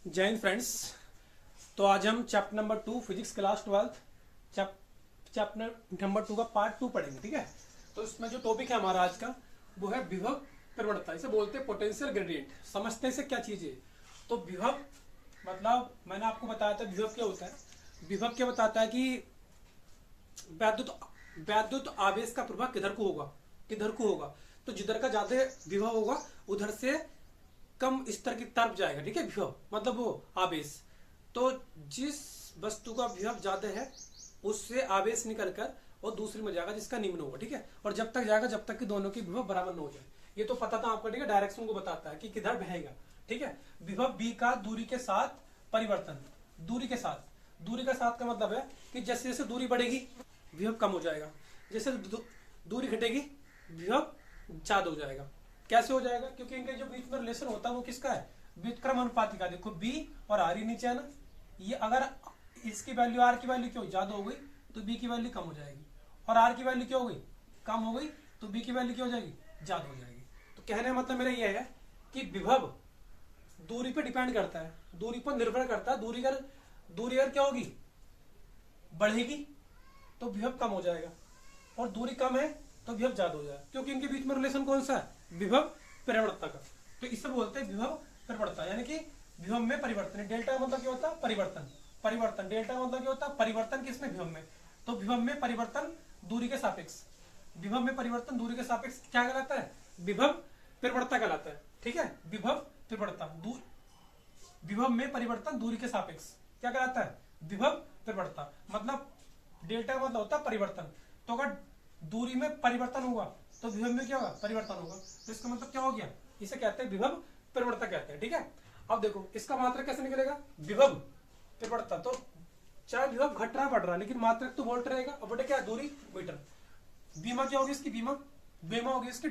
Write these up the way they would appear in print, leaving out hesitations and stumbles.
जय हिंद फ्रेंड्स। तो आज हम chapter number 2 physics class 12 chapter number 2 का पार्ट 2 पढ़ेंगे। ठीक है, तो इसमें जो टॉपिक है हमारा आज का वो है विभव प्रवणता। इसे बोलते हैं पोटेंशियल ग्रेडियंट। समझते हैं इसे क्या चीज है। तो विभव मतलब मैंने आपको बताया था विभव क्या होता है। विभव क्या बताता है कि वैद्युत आवेश का प्रभाव किधर को होगा। तो जिधर का ज्यादा विभव होगा उधर से कम स्तर की तरफ जाएगा। ठीक है, विभव मतलब वो आवेश। तो जिस वस्तु का विभव ज्यादा है उससे आवेश निकलकर और दूसरी में जाएगा जिसका निम्न होगा। ठीक है, और जब तक जाएगा जब तक कि दोनों की विभव बराबर न हो जाए। ये तो पता था आपको। ठीक है, डायरेक्शन को बताता है कि किधर बहेगा। ठीक है, विभव बी का दूरी के साथ परिवर्तन। दूरी का साथ का मतलब है कि जैसे जैसे दूरी बढ़ेगी विभव कम हो जाएगा, जैसे दूरी घटेगी विभव ज्यादा हो जाएगा। कैसे हो जाएगा? क्योंकि इनके जो बीच में रिलेशन होता है वो किसका है? व्युत्क्रम अनुपाती का। देखो बी और आर ही नीचे है ना। ये अगर इसकी वैल्यू आर की वैल्यू क्यों ज्यादा हो गई तो बी की वैल्यू कम हो जाएगी, और आर की वैल्यू क्या हो गई? कम हो गई तो बी की वैल्यू क्या हो जाएगी? ज्यादा हो जाएगी। तो कहने का मतलब मेरा यह है कि विभव दूरी पर डिपेंड करता है, दूरी पर निर्भर करता है। दूरी अगर क्या होगी? बढ़ेगी तो विभव कम हो जाएगा, और दूरी कम है तो विभव ज्यादा हो जाएगा। क्योंकि इनके बीच में रिलेशन कौन सा है? विभव प्रवणता का। तो इसे बोलते हैं विभव प्रवणता, यानी कि विभव में परिवर्तन। डेल्टा मतलब क्या होता है? परिवर्तन। डेल्टा मतलब क्या होता है? परिवर्तन। किसमें? विभव में। तो विभव में परिवर्तन दूरी के सापेक्ष। विभव में परिवर्तन दूरी के सापेक्ष क्या कहलाता है? विभव प्रवणता कहलाता है। ठीक है, विभव प्रवणता। विभव में परिवर्तन दूरी के सापेक्ष क्या कहलाता है? विभव प्रवणता। मतलब डेल्टा का मतलब होता है परिवर्तन। तो अगर दूरी में परिवर्तन होगा तो विभव में क्या होगा? परिवर्तन होगा। तो इसका मतलब क्या हो गया? इसे कहते हैं विभव प्रवणता कहते हैं। ठीक है, अब देखो इसका मात्रक कैसे निकलेगा? विभव प्रवणता। तो चाहे विभव घट रहा बढ़ रहा लेकिन मात्रक तो वोल्ट रहेगा। और बटे क्या? दूरी मीटर। बीमा क्या होगी इसकी? बीमा होगी इसकी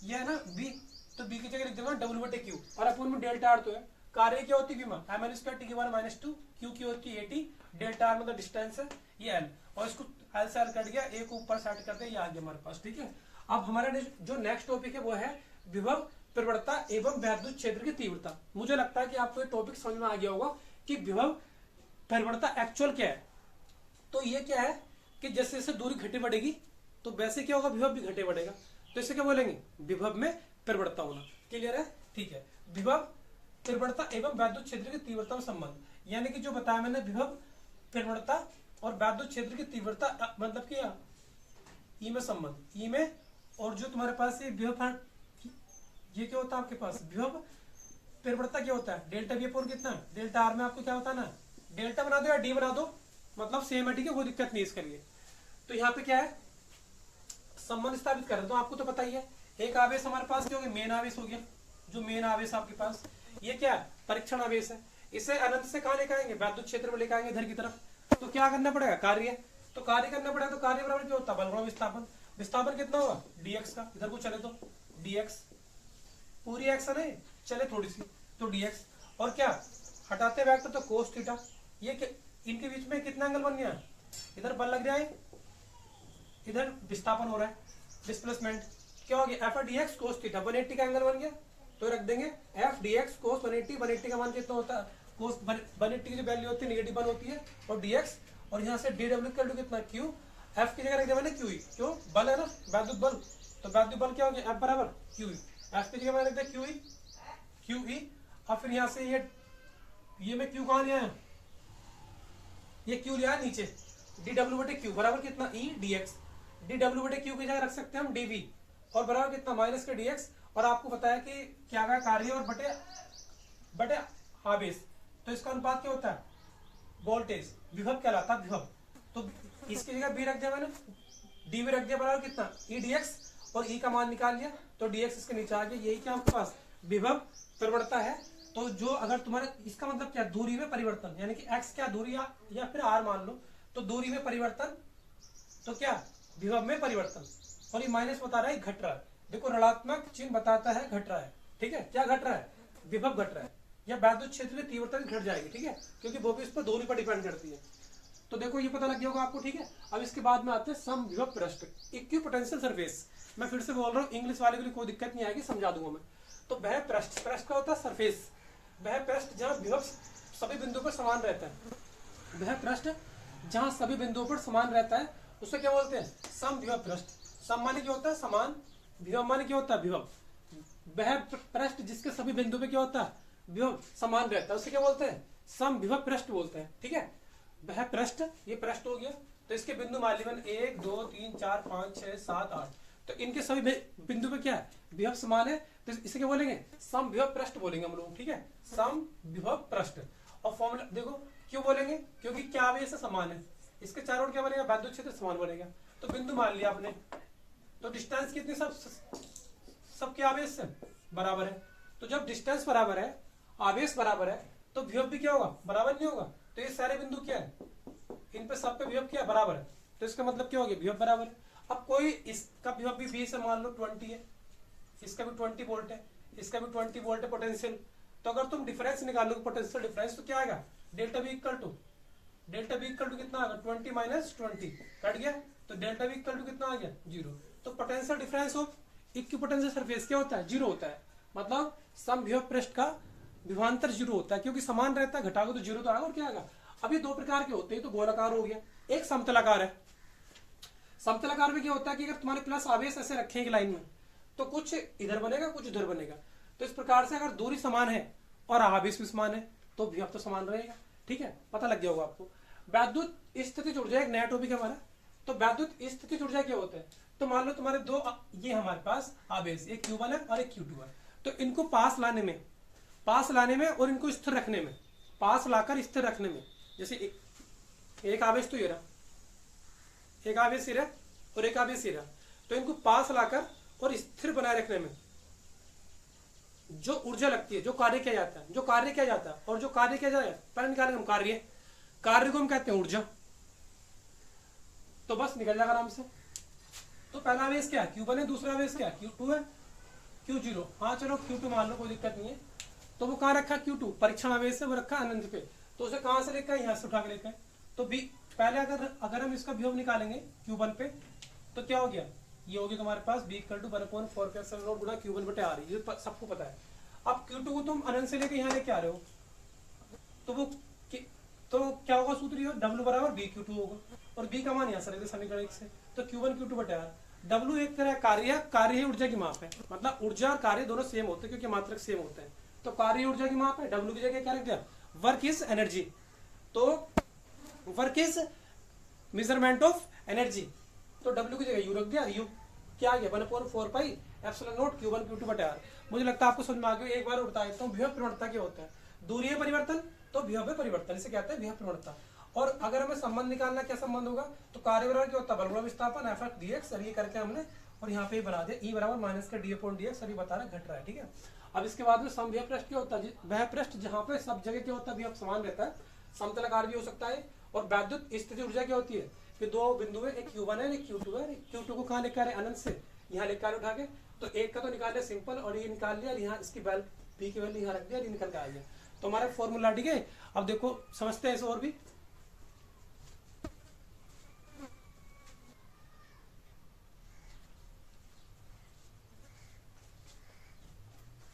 ये है ना बी। तो बी की जगह लिख दूंगा डब्ल्यू बटे क्यू, और अपन में डेल्टा आर तो है। कार्य क्या होती है? बीमा एम एन स्क्वायर टी की 1-2, क्यू की होती है 80, डेल्टा आर मतलब डिस्टेंस है ये एल, और इसको एल से एल कट गया, ए को ऊपर सेट करते हैं, ये आ गया हमारे पास। ठीक है, अब हमारा जो नेक्स्ट टॉपिक है वो है विभव प्रवणता एवं वैद्युत क्षेत्र की तीव्रता। मुझे लगता है कि आपको ये टॉपिक समझ में आ गया होगा कि विभव प्रवणता एक्चुअल क्या है। तो ये क्या है कि जैसे जैसे दूरी घटे बढ़ेगी तो वैसे क्या होगा? विभव भी घटे बढ़ेगा। तो इसे क्या बोलेंगे? विभव में प्रवणता होना। क्लियर है? ठीक है, विभव प्रवणता एवं वैद्युत क्षेत्र की तीव्रता में संबंध, यानी कि जो बताया मैंने विभव प्रवणता और वैद्युत क्षेत्र की तीव्रता मतलब क्या? ई में संबंध, ई में। और जो तुम्हारे पास ये विभव, ये क्या होता है आपके पास? विभव प्रवणता क्या होता है? डेल्टा वी अपॉन कितना? डेल्टा आर में आपको क्या होता है ना, डेल्टा बना दो या डी बना दो, मतलब सेम है। ठीक है, कोई दिक्कत नहीं इसके लिए। तो यहाँ पे क्या है? संबंध स्थापित कर रहे तो आपको तो पता ही है। एक आवेश हमारे पास क्या हो गया? मेन आवेश हो गया। जो मेन आवेश आपके पास ये क्या है? परीक्षण आवेश है। इसे अनंत से कहां लेकर आएंगे? वैद्युत क्षेत्र में लेकर आएंगे इधर की तरफ। तो क्या करना पड़ेगा? कार्य। तो कार्य करना पड़ेगा। तो कार्य बराबर क्या होता है? बल गुणा विस्थापन। विस्थापन कितना होगा? डीएक्स का। इधर को चले तो डीएक्स, पूरी एक्स है नहीं, चले थोड़ी सी तो डीएक्स, और क्या हटाते वेक्टर तो कोस थीटा। ये इनके बीच में कितना एंगल बन गया? इधर बल लग रहा है, इधर विस्थापन हो रहा है, डिस्प्लेसमेंट। क्या हो गया? F D x cos theta, 180 का एंगल बन गया। तो रख देंगे एफ डी एक्स कोस 180। 180 का मान कितना होता है? कोस 180 की जो वैल्यू होती है नेगेटिव 1 होती है, और डीएक्स, और यहाँ से डी डब्ल्यू कर कितना? क्यू। एफ की जगह रख दिया मैंने क्यू ई। क्यों? बल है ना, वैद्युत बल। तो वैद्युत बल क्या हो गया? एफ बराबर क्यू ई। एफ की जगह मैंने रख दिया क्यू ई। और फिर यहाँ से ये मैं क्यू कहाँ लिया है? ये क्यू लिया है नीचे। डी डब्ल्यू बटे क्यू बराबर कितना? E D x. D W बटे क्यू की जगह रख सकते हैं हम डीवी, और बराबर कितना? माइनस के डीएक्स। और आपको बताया कि क्या का कार्य और बटे आवेश। तो इसका अनुपात क्या होता है? वोल्टेज। विभव कहलाता है विभव। तो इसकी जगह बी रख दिया मैंने, डीवी रख दिया, बराबर कितना? ई डीएक्स, और ई का मान निकाल लिया तो डीएक्स इसके नीचे आ गया। यही क्या आपके पास विभव प्रवणता है। तो जो अगर तुम्हारे इसका मतलब क्या? दूरी में परिवर्तन, यानी कि एक्स क्या दूरी या फिर आर मान लो, तो दूरी में परिवर्तन तो क्या? विभव में परिवर्तन। और ये माइनस बता रहा है घट रहा है। देखो ऋणात्मक चिन्ह बताता है घट रहा है। ठीक है, क्या घट रहा है? विभव घट रहा है, या वैद्युत क्षेत्र की तीव्रता घट जाएगी। ठीक है, क्योंकि वो भी इस पर दूरी पर डिपेंड करती है। तो देखो ये पता लग गया होगा आपको। ठीक है, अब इसके बाद में आते हैं सम विभव पृष्ठ, इक्विपोटेंशियल सरफेस। मैं फिर से बोल रहा हूँ, इंग्लिश वाले के लिए कोई दिक्कत नहीं आएगी, समझा दूंगा मैं। तो वह पृष्ठ का होता है सरफेस। वह पृष्ठ जहाँ विभव सभी बिंदुओं पर समान रहता है, वह पृष्ठ जहाँ सभी बिंदुओं पर समान रहता है उसे क्या बोलते हैं, समविभव पृष्ठ। सम माने क्या होता है, समान, विभव माने क्या होता है, विभव। वह पृष्ठ जिसके सभी बिंदु पे क्या होता है, विभव समान रहता है, उसे क्या बोलते हैं, समविभव पृष्ठ बोलते हैं। ठीक है, वह पृष्ठ, ये पृष्ठ हो गया, तो इसके बिंदु मान लीजिए 1 2 3 4 5 6 7 8, तो इनके सभी बिंदु पे क्या है, विभव समान है, तो इसे क्या बोलेंगे, समविभव पृष्ठ बोलेंगे हम लोग। ठीक है, समविभव पृष्ठ। और फॉर्मूला देखो क्यों बोलेंगे, क्योंकि क्या आवेश समान है, इसके चारों ओर क्या बनेगा, वैद्युत क्षेत्र समान बनेगा। तो बिंदु मान लिया आपने, तो डिस्टेंस कितनी, सबके आवेश से बराबर है। तो जब डिस्टेंस बराबर है, आवेश बराबर है, तो विभव भी क्या होगा, बराबर नहीं होगा। तो ये सारे बिंदु क्या है, इन पे सब पे विभव क्या बराबर है, तो इसका मतलब क्या हो गया, विभव बराबर है। अब कोई इसका विभव भी 20 है, मान लो 20 है, इसका भी 20 वोल्ट है, इसका भी 20 वोल्ट है पोटेंशियल। तो अगर तुम डिफरेंस निकालोगे, पोटेंशियल डिफरेंस, तो क्या आएगा, डेल्टा बी इक्वल टू कितना आएगा, 20 माइनस 20 कट गया, तो डेल्टा बी इक्वल टू कितना आ गया, 0। तो potential difference of equipotential surface क्या होता है, 0 होता है। मतलब समविभव पृष्ठ का विभवांतर 0 होता है, क्योंकि समान रहता है, घटाओगे तो 0 तो आएगा, और क्या आएगा। अब ये दो प्रकार के होते हैं, तो गोलाकार हो गया, एक समतलाकार है। समतलाकार में क्या होता है कि अगर तुम्हारे प्लस आवेश ऐसे रखे एक लाइन में, तो कुछ इधर बनेगा, कुछ उधर बनेगा। तो इस प्रकार से अगर दूरी समान है और आवेश भी समान है, तो विभव तो समान रहेगा। ठीक है, पता लग गया होगा आपको। वैद्युत स्थितिज ऊर्जा एक नया टॉपिक हमारा। तो वैद्युत स्थितिज ऊर्जा क्या होता है, तो मान लो तुम्हारे दो, ये हमारे पास आवेश, एक Q1 है और एक Q2 है, तो इनको पास लाने में और इनको स्थिर रखने में, पास लाकर स्थिर रखने में, जैसे एक आवेश तो ये रहा, एक आवेश ये रहा और एक आवेश ये रहा, तो इनको पास लाकर और स्थिर बनाए रखने में जो ऊर्जा लगती है, जो कार्य किया जाता है, और जो कार्य किया जाए, पहले निकालेंगे हम कार्य को हम कहते हैं ऊर्जा। तो बस निकल जाएगा आराम से। तो पहला आवेश क्या है, Q1 है, दूसरा आवेश क्या है, Q2 है, Q0। हाँ चलो Q2 मान लो, कोई दिक्कत नहीं है। तो वो कहाँ रखा, Q2 परीक्षण आवेश से वो रखा अनंत पे, तो उसे कहाँ से लेकर, यहाँ से उठा के लेकर। तो बी पहले अगर हम इसका विभव निकालेंगे Q1 पे, तो क्या हो गया, ये हो गया तुम्हारे पास B इक्वल टू 1/4 गुणा Q1 बटे R, ये सबको पता है। अब Q2 को तुम अनंत से लेकर यहाँ लेके आ रहे हो, तो वो तो क्या होगा, सूत्र ये W बराबर B Q2 होगा, और B का मान यहाँ से समीकरण 1 से, तो Q1 Q2 बटे R। W एक तरह कार्य ही ऊर्जा की माप है, मतलब ऊर्जा और कार्य दोनों सेम होते हैं, क्योंकि मात्रक सेम होते हैं। तो कार्य ऊर्जा की माप है, W की जगह क्या रख दिया, वर्क इज एनर्जी। तो work is measurement of energy, तो W की जगह U रख दिया, U क्या आ गया, 1/4 Q1 Q2 बटे R। मुझे लगता है आपको समझ में आ गया। एक बार बता देता हूँ, विभव प्रवणता क्या होता है, दूरीय परिवर्तन तो विभव में परिवर्तन, इसे कहते हैं विभव प्रवणता। और अगर हमें संबंध निकालना, क्या संबंध होगा, तो कार्य बराबर क्या होता है, बल गुणा विस्थापन F dx, और ये करके हमने और यहाँ पे बना दिया E बराबर माइनस का d/dx, और ये बता रहा घट रहा है। ठीक है, अब इसके बाद में समविभव पृष्ठ क्या होता है, वह पृष्ठ जहाँ पे सब जगह क्या होता है, विभव समान रहता है, समतलाकार भी हो सकता है। और वैद्युत स्थिति ऊर्जा क्या होती है कि दो बिंदु है, एक Q1 है, एक Q2 है। Q2 को कहाँ लेकर अनंत से यहाँ लेकर उठा के, तो एक का तो निकाल लिया सिंपल, और ये निकाल लिया, और यहाँ इसकी वैल्यू B की वैल्यू यहाँ रख दिया, ये निकल के आ गया। तो हमारा फॉर्मूला। ठीक है, अब देखो समझते हैं इसे और भी।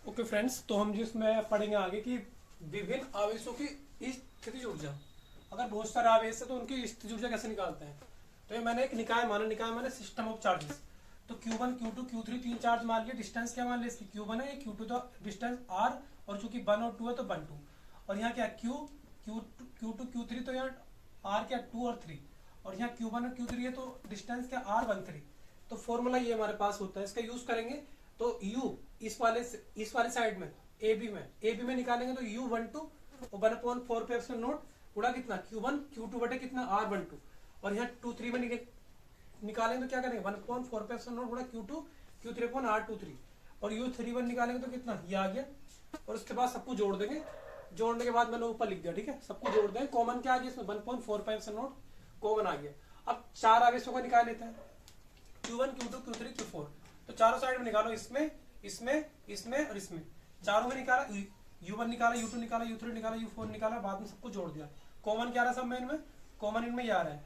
ओके फ्रेंड्स, तो हम जिसमें पढ़ेंगे आगे कि विभिन्न आवेशों की स्थितिज ऊर्जा। अगर बहुत सारे आवेश है तो उनकी स्थितिज ऊर्जा कैसे निकालते हैं। तो ये मैंने एक निकाय माना सिस्टम ऑफ चार्जेस। तो Q1 Q2 Q3 तीन चार्ज मान लिए, डिस्टेंस क्या मान लिया इसकी, Q1 है, Q2 तो डिस्टेंस R, और चूंकि 1 और 2 है तो 1 2, और यहाँ क्या Q2 Q3 तो यहाँ R क्या 2 और 3, और यहाँ Q1 और Q3 है तो डिस्टेंस क्या R1 3। तो फॉर्मूला ये हमारे पास होता है, इसका यूज करेंगे। तो U इस वाले साइड में AB में निकालेंगे, तो U12 और 1/4 गुणा कितना Q1 Q2 बटे कितना R12, और यहाँ 2 3 में निकालेंगे तो क्या करेंगे 1/4 गुणा Q2 Q3 अपॉन R23, और U31 निकालेंगे तो कितना ये आ गया। और उसके बाद सबको जोड़ देंगे, जोड़ने के बाद मैंने ऊपर लिख दिया। ठीक है, सबको जोड़ देंगे, कॉमन क्या आ गया इसमें 1/4 कॉमन आ गया। अब चार आवेशों को निकाल लेते हैं, Q1 Q2 Q3 Q4। तो चारों साइड में निकालो, इसमें और इसमें, चारों में निकाला, U1 निकाला, U2 निकाला, U3 निकाला, U4 निकाला, बाद में सबको जोड़ दिया। कॉमन क्या आ रहा है सब में, इनमें कॉमन इनमें ही आ रहा है,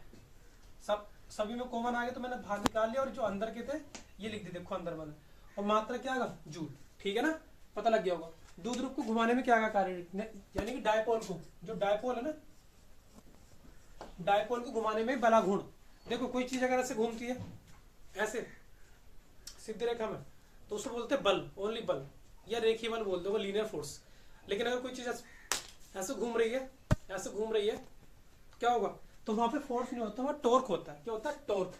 सभी में कॉमन आ गया, तो मैंने भाग निकाल लिया, और जो अंदर के थे ये लिख दिए, देखो अंदर वाला, और मात्रा क्या आएगा जूल। ठीक है ना, पता लग गया होगा। द्विध्रुव को घुमाने में क्या का कार्य, यानी कि डायपोल को, जो डायपोल है ना, डायपोल को घुमाने में बलाघूर्ण। देखो कोई चीज अगर ऐसे घूमती है, ऐसे सीधी रेखा में, तो उसको बोलते हैं बल, ओनली बल, या रेखीय बल बोल दो, लीनियर फोर्स। लेकिन अगर कोई चीज ऐसे घूम रही है, ऐसे घूम रही है, तो क्या होगा, तो वहां पे फोर्स नहीं होता, वहां टॉर्क होता है। क्या होता है, टॉर्क।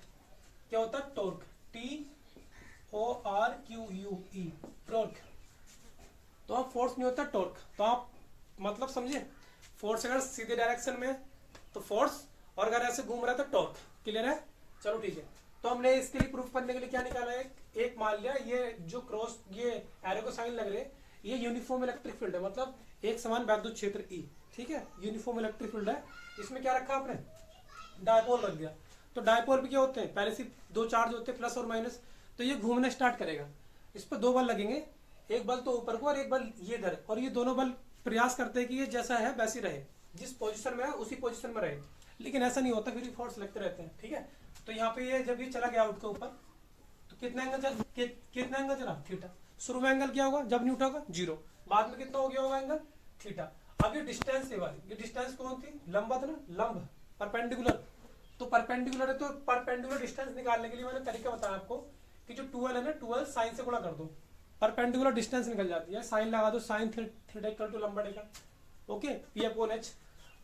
क्या होता है, टॉर्क, TORQUE, टॉर्क। तो आप फोर्स नहीं होता, टॉर्क। तो आप मतलब समझे, फोर्स अगर सीधे डायरेक्शन में है तो फोर्स, और अगर ऐसे घूम रहा है तो टॉर्क। क्लियर है, चलो ठीक है। तो हमने इसके लिए प्रूफ करने के लिए क्या निकाला है, एक मान लिया ये जो क्रॉस, ये एरो को साइन लग रहे हैं, ये यूनिफॉर्म इलेक्ट्रिक फील्ड है, मतलब एक समान वैद्युत क्षेत्र E, ठीक है, यूनिफॉर्म इलेक्ट्रिक फील्ड है। इसमें क्या रखा आपने, डायपोल रख दिया। तो डायपोल भी क्या होते हैं, पहले से दो चार्ज होते हैं, प्लस और माइनस। तो ये घूमने स्टार्ट करेगा, इस पर दो बल लगेंगे, एक बल तो ऊपर को और एक बल ये इधर, और ये दोनों बल प्रयास करते हैं कि ये जैसा है वैसे रहे, जिस पोजीशन में है उसी पोजीशन में रहे। लेकिन ऐसा नहीं होता, फिर फोर्स लगते रहते हैं, ठीक है। तो यहाँ पे ये जब ये चला गया आउट के ऊपर, तो कितना एंगल कितना एंगल चला, थीटा। शुरू में एंगल क्या होगा, जब नहीं उठा होगा, 0। बाद में कितना हो गया होगा एंगल, थीटा। अब ये डिस्टेंस है वाली, ये डिस्टेंस कौन थी, लंबा था ना, लंब, परपेंडिकुलर। तो परपेंडिकुलर है, तो परपेंडिकुलर डिस्टेंस निकालने के लिए मैंने तरीका बताया आपको कि जो 12 है ना, 12 साइन से गुणा कर दो, परपेंडिकुलर डिस्टेंस निकल जाती है। साइन लगा दो, साइन थीटा इक्वल टू लंबा डेका, ओके, P/H।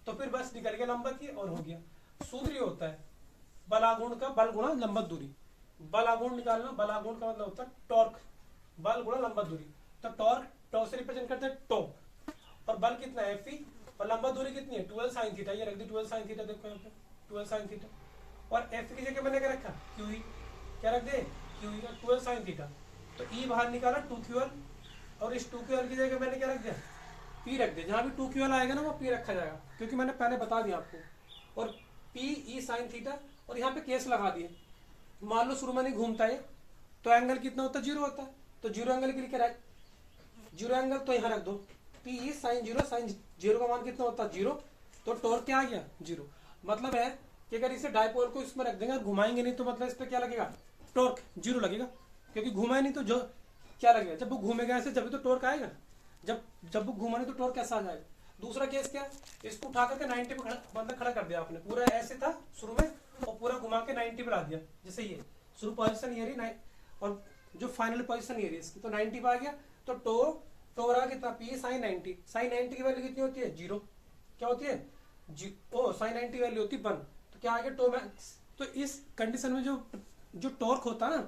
तो फिर बस निकल गया लंबा की, और हो गया। सूत्र ये होता है बलाघूर्ण का बल गुणा लंबत दूरी। बलाघूर्ण निकालना, बलाघूर्ण का मतलब होता है टॉर्क, बल गुणा लंबत दूरी। तो टॉर्क, टॉ से रिप्रेजेंट करते हैं टॉ, और बल कितना है F, और लंबत दूरी कितनी है 12 साइन थीटा। ये रख दी 12 साइन थीटा, देखो यहाँ पे 12 साइन थीटा। और F की जगह मैंने क्या रखा, QE, क्या रख दे, QE का 12 साइन थीटा। तो E बाहर निकाला 2QL, और इस 2QL की जगह मैंने क्या रख दिया, P रख दिया। जहां भी 2QL आएगा ना, वो P रखा जाएगा, क्योंकि मैंने पहले बता दिया आपको। और PE साइन थीटा, और यहाँ पे केस लगा दिए। मान लो शुरू में नहीं घूमता है, तो एंगल कितना होता है, 0 होता है। तो 0 एंगल के लिए क्या, 0 एंगल तो यहाँ रख दो, PE साइन 0, साइन 0 का मान कितना होता है, 0। तो टॉर्क क्या आ गया, 0। मतलब है कि अगर इसे डायपोल को इसमें रख देंगे, घुमाएंगे नहीं, तो मतलब इस पर क्या लगेगा, टॉर्क 0 लगेगा, क्योंकि घुमाए नहीं तो जो क्या लगेगा, जब वो घूमेगा ऐसे जब तो टॉर्क आएगा। जब वो घुमा नहीं तो टॉर्क कैसा आ जाएगा। दूसरा केस क्या, इसको उठा करके 90 पे मतलब खड़ा कर दिया आपने, पूरा ऐसे था शुरू में, और पूरा घुमा के 90 पे ला दिया। जैसे ये शुरू पोजीशन ये रही, और जो फाइनल पोजीशन ये रही इसकी, तो 90 पे आ गया। तो टो रहा कितना, P साइन 90। साइन 90 की वैल्यू कितनी होती है, 0। क्या होती है, साइन 90 वैल्यू होती है 1। तो क्या आ गया, टो मैक्स। तो इस कंडीशन में जो टॉर्क होता है ना,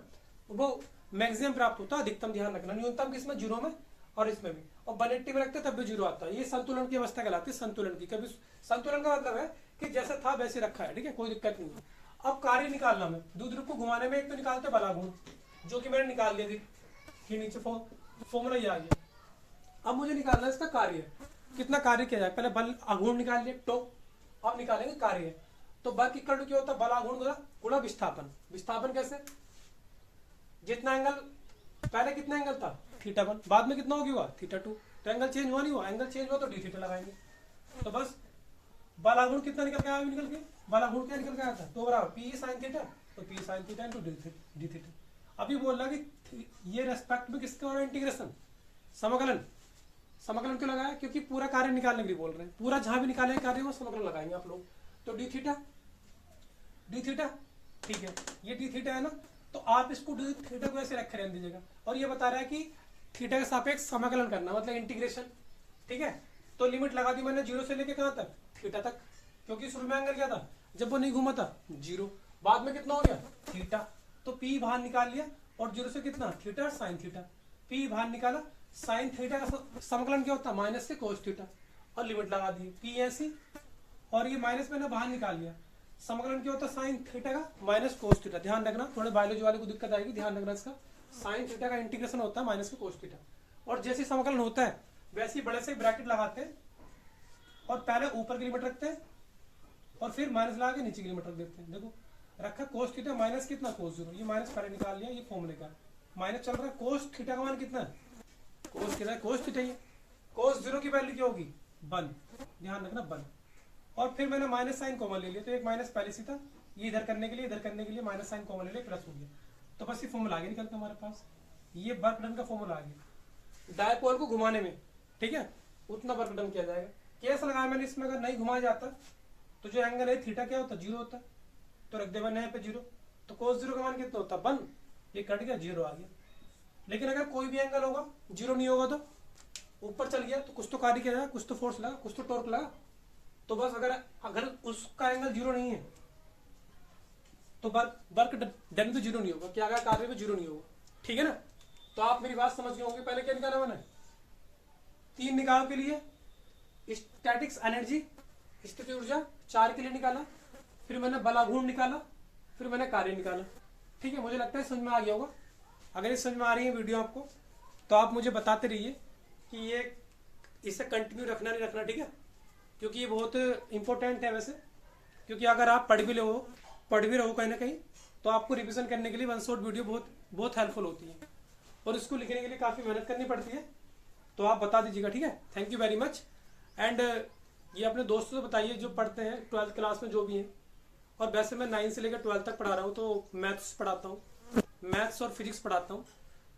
वो मैक्सिमम प्राप्त होता है, अधिकतम ध्यान रखना, न्यूनतम किसमें, 0 में, और इसमें भी। और 180 में रखते तब भी 0 आता है। ये संतुलन की अवस्था कहलाती है, संतुलन की। कभी संतुलन का मतलब है कि जैसा था वैसे रखा है, ठीक है, कोई दिक्कत नहीं है। अब कार्य निकालना में, द्विध्रुव को घुमाने में एक तो निकालते बलाघूर्ण, जो कि मैंने निकाल दिया थी, नीचे फॉर्मूला ये आ गया। अब मुझे निकालना है इसका कार्य, कितना कार्य किया जाए। पहले बल आघूर्ण निकाल लिया, टो, अब निकालेंगे कार्य। तो बल की इक्वल टू क्या होता है, बल आघूर्ण गुणा विस्थापन। विस्थापन कैसे, जितना एंगल पहले कितना एंगल था, θ1, बाद में कितना हो गया, θ2। तो एंगल चेंज हुआ नहीं हुआ, एंगल चेंज हुआ तो d थीटा लगाएंगे। तो बस बल आघूर्ण कितना निकल के आया, निकल के बल आघूर्ण क्या निकल के आया था, तो बराबर P साइन थीटा, तो P sine theta into d theta. अभी बोल रहा कि ये रेस्पेक्ट में किसका हो रहा है, इंटीग्रेशन, समाकलन। समाकलन क्यों लगाया, क्योंकि पूरा कार्य निकालने के लिए बोल रहे हैं, पूरा जहां भी निकालेंगे कार्य वो समाकलन लगाएंगे आप लोग। तो d थीटा, ठीक है, ये d थीटा है ना, तो आप इसको d थीटा को ऐसे रखे रहने दीजिएगा। और ये बता रहा है कि थीटा के सापेक्ष समाकलन करना, मतलब इंटीग्रेशन, ठीक है। तो लिमिट लगा दी मैंने 0 से लेके कहां तक, थीटा तक, क्योंकि शुरू में एंगल क्या था, जब वो नहीं घूमा था 0, बाद में कितना हो गया, थीटा। तो P बाहर निकाल लिया, और 0 से कितना, थीटा साइन थीटा। P बाहर निकाला, साइन थीटा का समाकलन क्या होता है, माइनस से कोस थीटा, और लिमिट लगा दी P ऐसी, और ये माइनस मैंने बाहर निकाल लिया। समाकलन क्या होता है, साइन थीटा का माइनस कोस थीटा। ध्यान रखना, थोड़े बायोलॉजी वाले को दिक्कत आएगी, ध्यान रखना इसका। साइन थीटा का इंटीग्रेशन होता है माइनस के कोस थीटा, और जैसे समाकलन होता है वैसे ही बड़े से ब्रैकेट लगाते हैं, और पहले ऊपर की लिमिट रखते हैं, और फिर माइनस लगा के नीचे की लिमिट रख देते हैं। देखो रखा कोस थीटा माइनस कितना, कोस 0। ये माइनस पहले निकाल लिया, ये फॉर्मूले का माइनस चल रहा है। कोस थीटा का मान कितना है, कोस कितना है, कोस थीटा। ये कोस 0 की वैल्यू क्या होगी, 1, ध्यान रखना 1। और फिर मैंने माइनस साइन कॉमन ले लिया, तो एक माइनस पहले से था, ये इधर करने के लिए माइनस साइन कॉमन ले लिया, प्लस हो गया। तो बस ये फॉर्मूला आगे निकलता हमारे पास, ये वर्क डन का फॉर्मूला आ गया। डायपोल को घुमाने में ठीक है, उतना वर्क डन किया जाएगा। केस लगाया मैंने इसमें, अगर नहीं घुमाया जाता तो जो एंगल है थीटा क्या होता है, 0 होता है, तो रख दे मैंने यहाँ पे 0, तो cos 0 का मान कितना होता है 1, ये कट गया 0 आ गया। लेकिन अगर कोई भी एंगल होगा 0 नहीं होगा तो ऊपर चल गया, तो कुछ तो कार्य किया जाएगा, कुछ तो फोर्स लगा, कुछ तो टॉर्क लगा। तो बस अगर उसका एंगल 0 नहीं है तो वर्क डन पे 0 नहीं होगा, क्या गया कार्य पे 0 नहीं होगा। ठीक है ना, तो आप मेरी बात समझ गए होंगे। पहले क्या निकाला मैंने, 3 निकाल के लिए स्टैटिक्स एनर्जी, स्थितिज ऊर्जा 4 के लिए निकाला, फिर मैंने बलाघूर्ण निकाला, फिर मैंने कार्य निकाला। ठीक है, मुझे लगता है समझ में आ गया होगा। अगर ये समझ में आ रही है वीडियो आपको तो आप मुझे बताते रहिए कि ये इसे कंटिन्यू रखना नहीं रखना, ठीक है, क्योंकि ये बहुत इंपॉर्टेंट है वैसे। क्योंकि अगर आप पढ़ भी रहो कहीं ना कहीं, तो आपको रिवीजन करने के लिए वन शॉट वीडियो बहुत हेल्पफुल होती है, और इसको लिखने के लिए काफ़ी मेहनत करनी पड़ती है। तो आप बता दीजिएगा, ठीक है। Thank you very much. And ये अपने दोस्तों से बताइए जो पढ़ते हैं 12th क्लास में जो भी हैं। और वैसे मैं 9 से लेकर 12 तक पढ़ा रहा हूँ, तो मैथ्स पढ़ाता हूँ, मैथ्स और फिजिक्स पढ़ाता हूँ।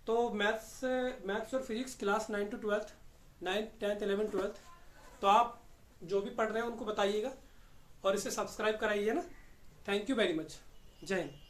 तो मैथ्स और physics class 9 to 12, 9th 10th 11th 12th। तो आप जो भी पढ़ रहे हैं उनको बताइएगा और इसे सब्सक्राइब कराइए ना। Thank you very much. जय हिंद।